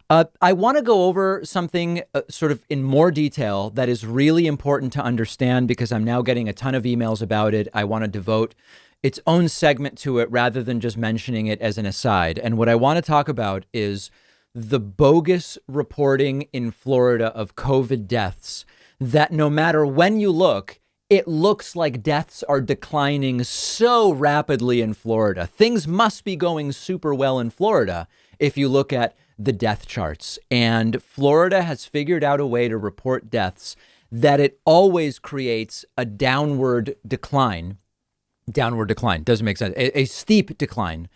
I want to go over something sort of in more detail that is really important to understand because I'm now getting a ton of emails about it. I want to devote its own segment to it rather than just mentioning it as an aside. And what I want to talk about is the bogus reporting in Florida of COVID deaths, that no matter when you look, it looks like deaths are declining so rapidly in Florida. Things must be going super well in Florida if you look at the death charts. And Florida has figured out a way to report deaths that it always creates a downward decline. Downward decline doesn't make sense. A steep decline.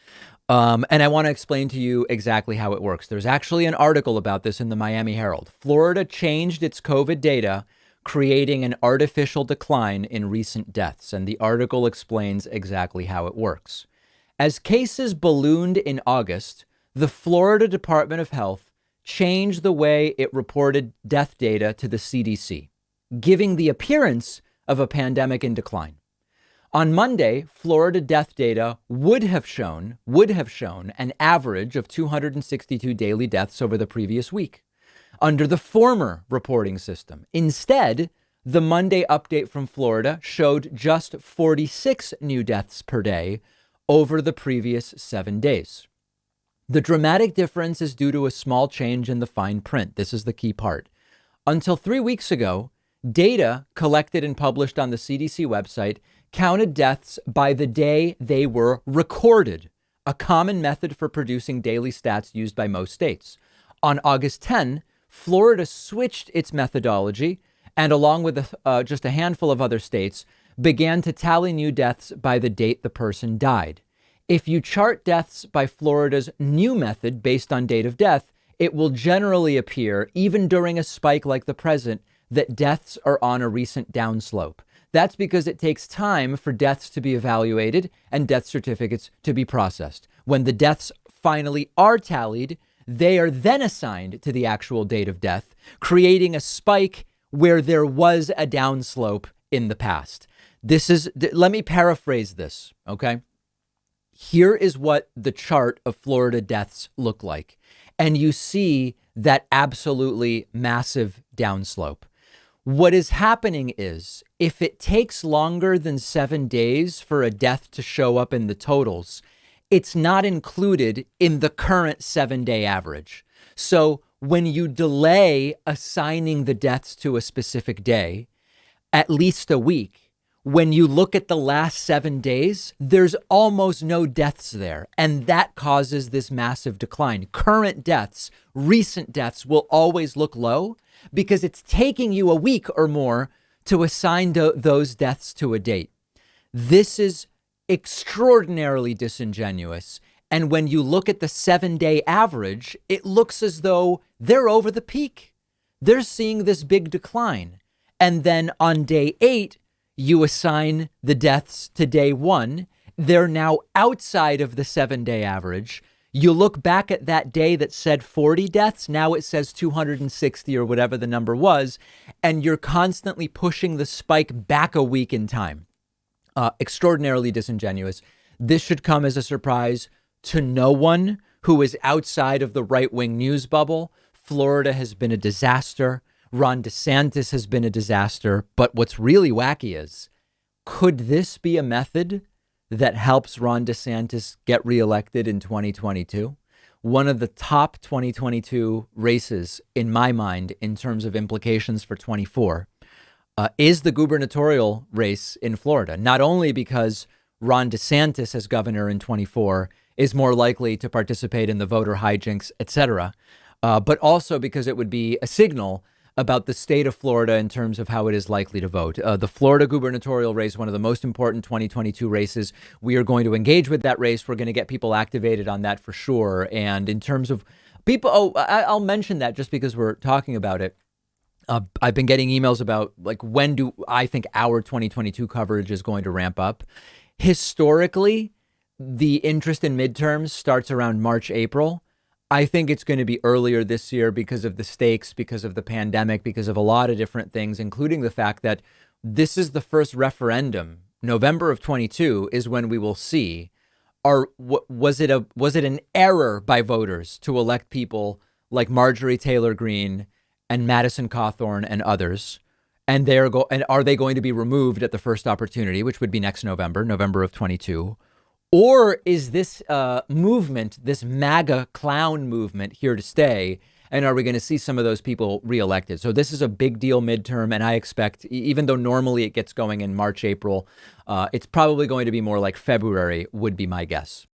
And I want to explain to you exactly how it works. There's actually an article about this in the Miami Herald. Florida changed its COVID data, creating an artificial decline in recent deaths. And the article explains exactly how it works. As cases ballooned in August, the Florida Department of Health changed the way it reported death data to the CDC, giving the appearance of a pandemic in decline. On Monday, Florida death data would have shown an average of 262 daily deaths over the previous week under the former reporting system. Instead, the Monday update from Florida showed just 46 new deaths per day over the previous 7 days. The dramatic difference is due to a small change in the fine print. This is the key part. Until 3 weeks ago, data collected and published on the CDC website counted deaths by the day they were recorded, a common method for producing daily stats used by most states. On August 10, Florida switched its methodology and, along with just a handful of other states, began to tally new deaths by the date the person died. If you chart deaths by Florida's new method based on date of death, it will generally appear, even during a spike like the present, that deaths are on a recent downslope. That's because it takes time for deaths to be evaluated and death certificates to be processed. When the deaths finally are tallied, they are then assigned to the actual date of death, creating a spike where there was a downslope in the past. Let me paraphrase this, okay? Here is what the chart of Florida deaths look like. And you see that absolutely massive downslope. What is happening is, if it takes longer than 7 days for a death to show up in the totals, it's not included in the current 7-day average. So when you delay assigning the deaths to a specific day, at least a week, when you look at the last 7 days, there's almost no deaths there. And that causes this massive decline. Current deaths, recent deaths will always look low because it's taking you a week or more to assign those deaths to a date. This is extraordinarily disingenuous. And when you look at the 7-day average, it looks as though they're over the peak. They're seeing this big decline. And then on day 8, you assign the deaths to day 1. They're now outside of the 7-day average. You look back at that day that said 40 deaths. Now it says 260 or whatever the number was. And you're constantly pushing the spike back a week in time. Extraordinarily disingenuous. This should come as a surprise to no one who is outside of the right-wing news bubble. Florida has been a disaster. Ron DeSantis has been a disaster. But what's really wacky is, could this be a method that helps Ron DeSantis get reelected in 2022? One of the top 2022 races, in my mind, in terms of implications for 24, is the gubernatorial race in Florida. Not only because Ron DeSantis as governor in 24 is more likely to participate in the voter hijinks, etc., but also because it would be a signal about the state of Florida in terms of how it is likely to vote. The Florida gubernatorial race, one of the most important 2022 races. We are going to engage with that race. We're going to get people activated on that for sure. And in terms of people, I'll mention that just because we're talking about it. I've been getting emails about, like, when do I think our 2022 coverage is going to ramp up? Historically, the interest in midterms starts around March, April. I think it's going to be earlier this year because of the stakes, because of the pandemic, because of a lot of different things, including the fact that this is the first referendum. November of 22 is when we will see, was it an error by voters to elect people like Marjorie Taylor Greene and Madison Cawthorn and others. And are they going to be removed at the first opportunity, which would be next November of 22? Or is this movement, this MAGA clown movement, here to stay? And are we going to see some of those people reelected? So this is a big deal midterm. And I expect, even though normally it gets going in March, April, it's probably going to be more like February, would be my guess.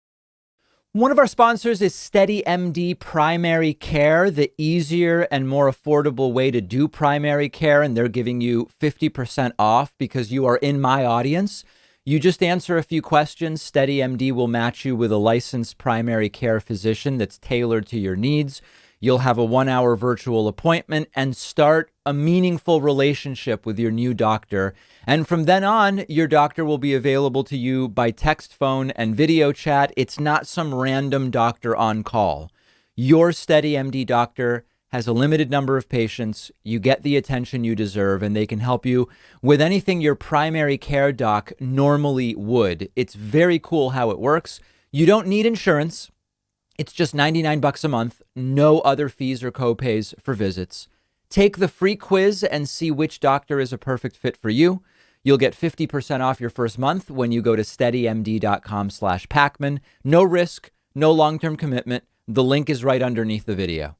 One of our sponsors is SteadyMD Primary Care, the easier and more affordable way to do primary care. And they're giving you 50% off because you are in my audience. You just answer a few questions. SteadyMD will match you with a licensed primary care physician that's tailored to your needs. You'll have a 1-hour virtual appointment and start a meaningful relationship with your new doctor. And from then on, your doctor will be available to you by text, phone, and video chat. It's not some random doctor on call. Your SteadyMD doctor has a limited number of patients. You get the attention you deserve, and they can help you with anything your primary care doc normally would. It's very cool how it works. You don't need insurance. It's just $99 a month, no other fees or copays for visits. Take the free quiz and see which doctor is a perfect fit for you. You'll get 50% off your first month when you go to steadymd.com/Pacman. No risk, no long-term commitment. The link is right underneath the video.